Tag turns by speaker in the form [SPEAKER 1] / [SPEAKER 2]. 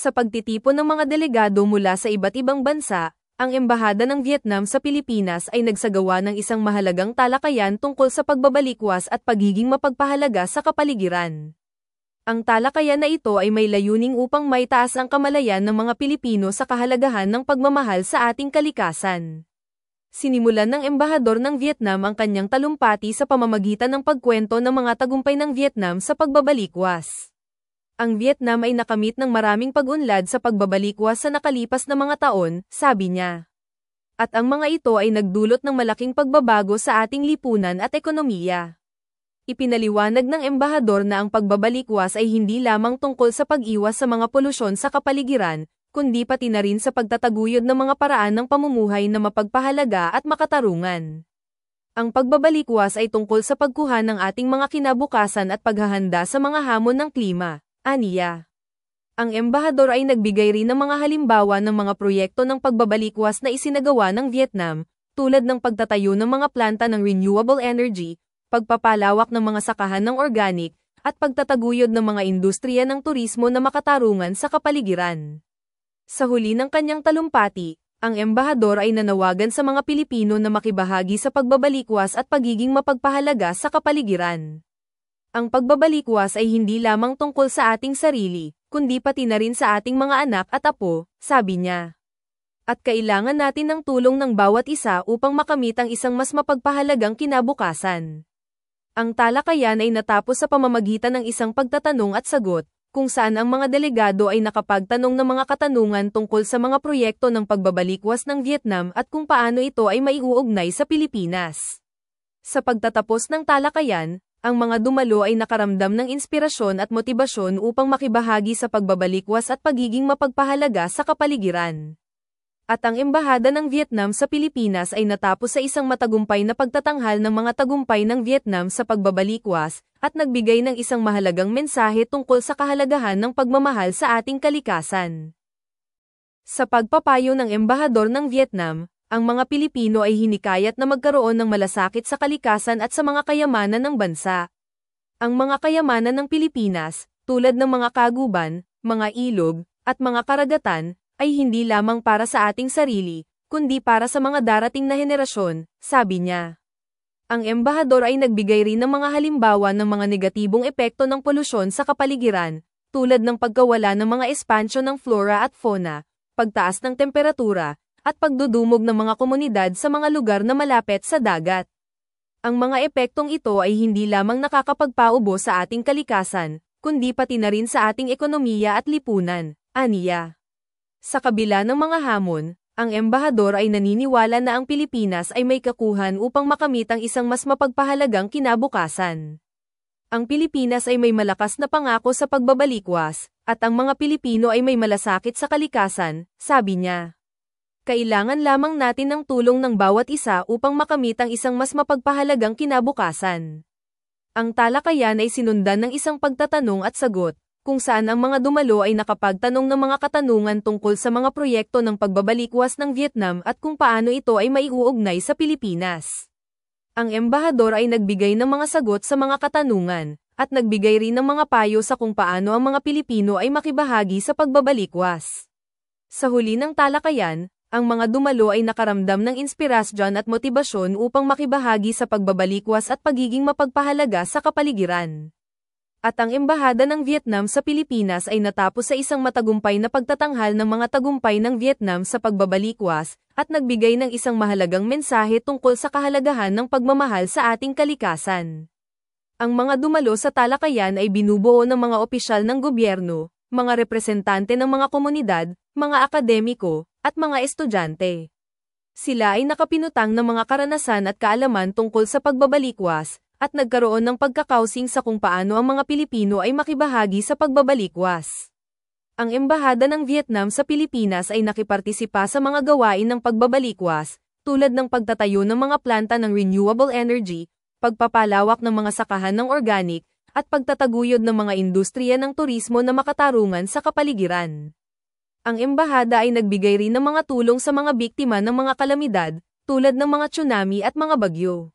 [SPEAKER 1] Sa pagtitipon ng mga delegado mula sa iba't ibang bansa, ang Embahada ng Vietnam sa Pilipinas ay nagsagawa ng isang mahalagang talakayan tungkol sa pagbabalikwas at pagiging mapagpahalaga sa kapaligiran. Ang talakayan na ito ay may layuning upang maitaas ang kamalayan ng mga Pilipino sa kahalagahan ng pagmamahal sa ating kalikasan. Sinimulan ng Embahador ng Vietnam ang kanyang talumpati sa pamamagitan ng pagkwento ng mga tagumpay ng Vietnam sa pagbabalikwas. Ang Vietnam ay nakamit ng maraming pag-unlad sa pagbabalikwas sa nakalipas na mga taon, sabi niya. At ang mga ito ay nagdulot ng malaking pagbabago sa ating lipunan at ekonomiya. Ipinaliwanag ng Embahador na ang pagbabalikwas ay hindi lamang tungkol sa pag-iwas sa mga polusyon sa kapaligiran, kundi pati na rin sa pagtataguyod ng mga paraan ng pamumuhay na mapagpahalaga at makatarungan. Ang pagbabalikwas ay tungkol sa pagkuha ng ating mga kinabukasan at paghahanda sa mga hamon ng klima. Aniya. Ang Embahador ay nagbigay rin ng mga halimbawa ng mga proyekto ng pagbabalikwas na isinagawa ng Vietnam, tulad ng pagtatayo ng mga planta ng renewable energy, pagpapalawak ng mga sakahan ng organic, at pagtataguyod ng mga industriya ng turismo na makatarungan sa kapaligiran. Sa huli ng kanyang talumpati, ang Embahador ay nanawagan sa mga Pilipino na makibahagi sa pagbabalikwas at pagiging mapagpahalaga sa kapaligiran. Ang pagbabalikwas ay hindi lamang tungkol sa ating sarili, kundi pati na rin sa ating mga anak at apo, sabi niya. At kailangan natin ng tulong ng bawat isa upang makamit ang isang mas mapagpahalagang kinabukasan. Ang talakayan ay natapos sa pamamagitan ng isang pagtatanong at sagot, kung saan ang mga delegado ay nakapagtanong ng mga katanungan tungkol sa mga proyekto ng pagbabalikwas ng Vietnam at kung paano ito ay maiuugnay sa Pilipinas. Sa pagtatapos ng talakayan, ang mga dumalo ay nakaramdam ng inspirasyon at motibasyon upang makibahagi sa pagbabalikwas at pagiging mapagpahalaga sa kapaligiran. At ang Embahada ng Vietnam sa Pilipinas ay natapos sa isang matagumpay na pagtatanghal ng mga tagumpay ng Vietnam sa pagbabalikwas, at nagbigay ng isang mahalagang mensahe tungkol sa kahalagahan ng pagmamahal sa ating kalikasan. Sa pagpapayo ng Embahador ng Vietnam, ang mga Pilipino ay hinikayat na magkaroon ng malasakit sa kalikasan at sa mga kayamanan ng bansa. Ang mga kayamanan ng Pilipinas, tulad ng mga kaguban, mga ilog, at mga karagatan, ay hindi lamang para sa ating sarili, kundi para sa mga darating na henerasyon, sabi niya. Ang Embahador ay nagbigay rin ng mga halimbawa ng mga negatibong epekto ng polusyon sa kapaligiran, tulad ng pagkawala ng mga espansyo ng flora at fauna, pagtaas ng temperatura, at pagdudumog ng mga komunidad sa mga lugar na malapit sa dagat. Ang mga epektong ito ay hindi lamang nakakapagpaubo sa ating kalikasan, kundi pati na rin sa ating ekonomiya at lipunan, aniya. Sa kabila ng mga hamon, ang Embahador ay naniniwala na ang Pilipinas ay may kakuhan upang makamit ang isang mas mapagpahalagang kinabukasan. Ang Pilipinas ay may malakas na pangako sa pagbabalikwas, at ang mga Pilipino ay may malasakit sa kalikasan, sabi niya. Kailangan lamang natin ng tulong ng bawat isa upang makamit ang isang mas mapagpahalagang kinabukasan. Ang talakayan ay sinundan ng isang pagtatanong at sagot, kung saan ang mga dumalo ay nakapagtanong ng mga katanungan tungkol sa mga proyekto ng pagbabalikwas ng Vietnam at kung paano ito ay maiuugnay sa Pilipinas. Ang Embahador ay nagbigay ng mga sagot sa mga katanungan, at nagbigay rin ng mga payo sa kung paano ang mga Pilipino ay makibahagi sa pagbabalikwas. Sa huli ng talakayan, ang mga dumalo ay nakaramdam ng inspirasyon at motibasyon upang makibahagi sa pagbabalikwas at pagiging mapagpahalaga sa kapaligiran. At ang Embahada ng Vietnam sa Pilipinas ay natapos sa isang matagumpay na pagtatanghal ng mga tagumpay ng Vietnam sa pagbabalikwas, at nagbigay ng isang mahalagang mensahe tungkol sa kahalagahan ng pagmamahal sa ating kalikasan. Ang mga dumalo sa talakayan ay binubuo ng mga opisyal ng gobyerno, mga representante ng mga komunidad, mga akademiko, at mga estudyante. Sila ay nakapinutang ng mga karanasan at kaalaman tungkol sa pagbabalikwas, at nagkaroon ng pagkakausing sa kung paano ang mga Pilipino ay makibahagi sa pagbabalikwas. Ang Embahada ng Vietnam sa Pilipinas ay nakipartisipa sa mga gawain ng pagbabalikwas, tulad ng pagtatayo ng mga planta ng renewable energy, pagpapalawak ng mga sakahan ng organic, at pagtataguyod ng mga industriya ng turismo na makatarungan sa kapaligiran. Ang Embahada ay nagbigay rin ng mga tulong sa mga biktima ng mga kalamidad, tulad ng mga tsunami at mga bagyo.